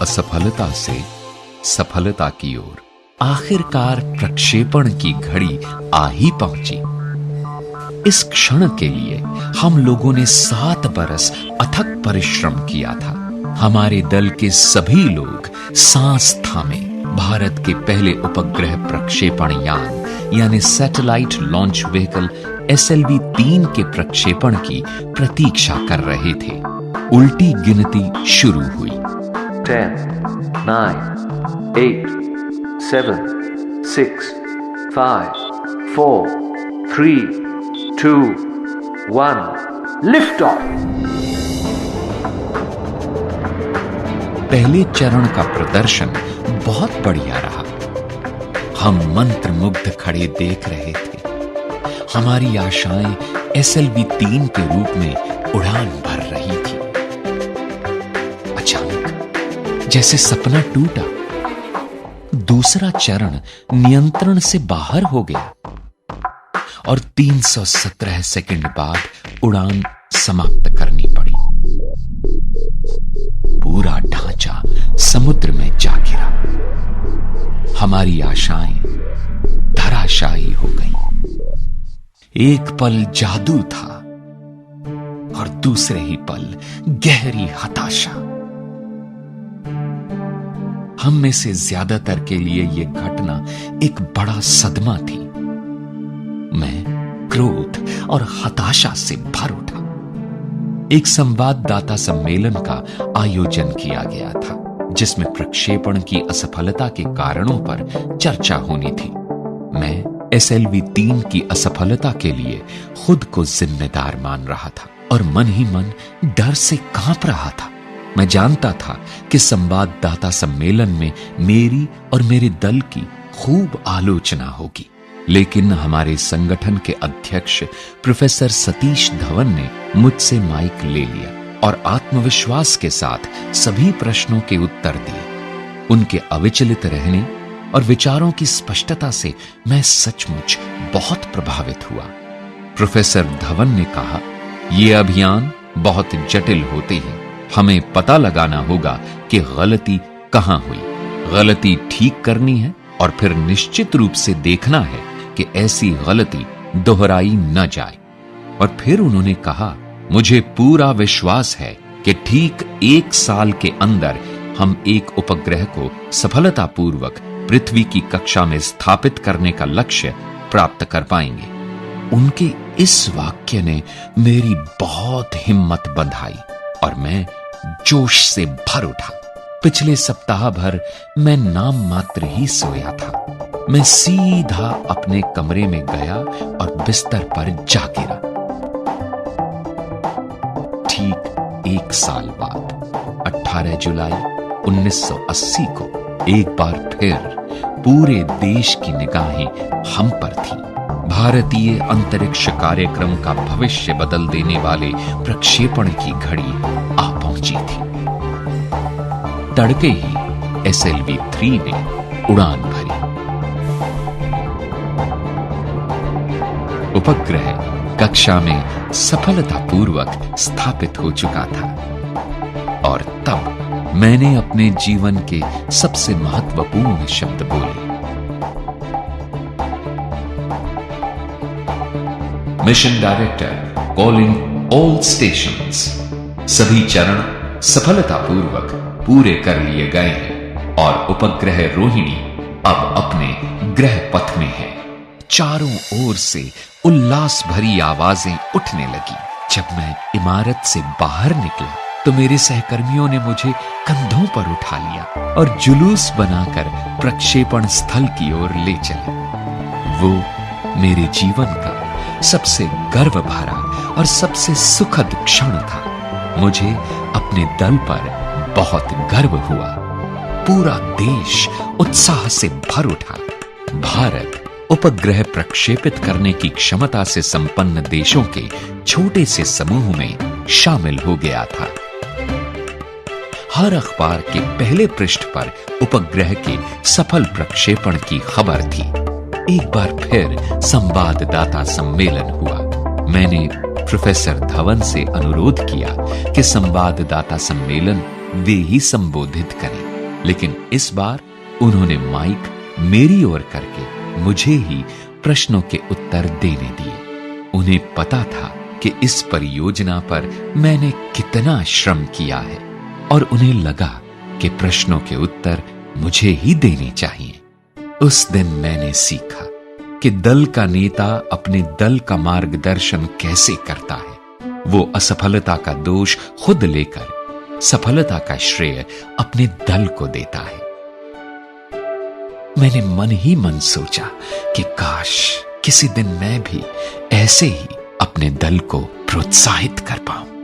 असफलता से सफलता की ओर आखिरकार प्रक्षेपण की घड़ी आ ही पहुंची। इस क्षण के लिए हम लोगों ने 7 बरस अथक परिश्रम किया था। हमारे दल के सभी लोग सांस थामे भारत के पहले उपग्रह प्रक्षेपण यान यानी सैटेलाइट लॉन्च व्हीकल SLV-3 के प्रक्षेपण की प्रतीक्षा कर रहे थे। उल्टी गिनती शुरू हुई। 10, 9, 8, 7, 6, 5, 4, 3, 2, 1, लिफ्ट ऑफ। पहले चरण का प्रदर्शन बहुत बढ़िया रहा। हम मंत्रमुग्ध खड़े देख रहे थे। हमारी आशाएं SLV-3 के रूप में उड़ान भर रही थी। अचानक जैसे सपना टूटा, दूसरा चरण नियंत्रण से बाहर हो गया और 317 सेकंड बाद उड़ान समाप्त करनी पड़ी। पूरा ढांचा समुद्र में जा गिरा। हमारी आशाएं धराशायी हो गईं। एक पल जादू था और दूसरे ही पल गहरी हताशा। हम में से ज्यादातर के लिए यह घटना एक बड़ा सदमा थी। मैं क्रोध और हताशा से भर उठा। एक संवाददाता सम्मेलन का आयोजन किया गया था, जिसमें प्रक्षेपण की असफलता के कारणों पर चर्चा होनी थी। मैं SLV-3 की असफलता के लिए खुद को जिम्मेदार मान रहा था और मन ही मन डर से कांप रहा था। मैं जानता था कि संवाददाता सम्मेलन में मेरी और मेरे दल की खूब आलोचना होगी, लेकिन हमारे संगठन के अध्यक्ष प्रोफेसर सतीश धवन ने मुझसे माइक ले लिया और आत्मविश्वास के साथ सभी प्रश्नों के उत्तर दिए। उनके अविचलित रहने और विचारों की स्पष्टता से मैं सचमुच बहुत प्रभावित हुआ। प्रोफेसर धवन ने कहा, यह अभियान बहुत जटिल होते हैं। हमें पता लगाना होगा कि गलती कहां हुई, गलती ठीक करनी है और फिर निश्चित रूप से देखना है कि ऐसी गलती दोहराई न जाए। और फिर उन्होंने कहा, मुझे पूरा विश्वास है कि ठीक 1 साल के अंदर हम एक उपग्रह को सफलतापूर्वक पृथ्वी की कक्षा में स्थापित करने का लक्ष्य प्राप्त कर पाएंगे। उनके इस वाक्य ने मेरी बहुत हिम्मत बंधाई और मैं जोश से भर उठा। पिछले सप्ताह भर मैं नाम मात्र ही सोया था। मैं सीधा अपने कमरे में गया और बिस्तर पर जा गिरा। ठीक 1 साल बाद 18 जुलाई 1980 को एक बार फिर पूरे देश की निगाहें हम पर थी। भारतीय अंतरिक्ष कार्यक्रम का भविष्य बदल देने वाले प्रक्षेपण की घड़ी आ पहुंची थी। तड़के ही SLV-3 ने उड़ान भरी। उपग्रह कक्षा में सफलतापूर्वक स्थापित हो चुका था और तब मैंने अपने जीवन के सबसे महत्वपूर्ण शब्द बोले। Mission director calling all stations. सभी चरण सफलतापूर्वक पूरे कर लिए गए हैं और उपग्रह रोहिणी अब अपने ग्रह पथ में है। चारों ओर से उल्लास भरी आवाजें उठने लगी। जब मैं इमारत से बाहर निकला तो मेरे सहकर्मियों ने मुझे कंधों पर उठा लिया और जुलूस बनाकर प्रक्षेपण स्थल की ओर ले चले। वो मेरे जीवन का सबसे गर्व भरा और सबसे सुखद क्षण था। मुझे अपने दल पर बहुत गर्व हुआ। पूरा देश उत्साह से भर उठा। भारत उपग्रह प्रक्षेपित करने की क्षमता से संपन्न देशों के छोटे से समूह में शामिल हो गया था। हर अखबार के पहले पृष्ठ पर उपग्रह के सफल प्रक्षेपण की खबर थी। एक बार फिर संवाददाता सम्मेलन हुआ। मैंने प्रोफेसर धवन से अनुरोध किया कि संवाददाता सम्मेलन वे ही संबोधित करें। लेकिन इस बार उन्होंने माइक मेरी ओर करके मुझे ही प्रश्नों के उत्तर देने दिए। उन्हें पता था कि इस परियोजना पर मैंने कितना श्रम किया है और उन्हें लगा कि प्रश्नों के उत्तर मुझे ही देने चाहिए। उस दिन मैंने सीखा कि दल का नेता अपने दल का मार्गदर्शन कैसे करता है। वो असफलता का दोष खुद लेकर सफलता का श्रेय अपने दल को देता है। मैंने मन ही मन सोचा कि काश किसी दिन मैं भी ऐसे ही अपने दल को प्रोत्साहित कर पाऊं।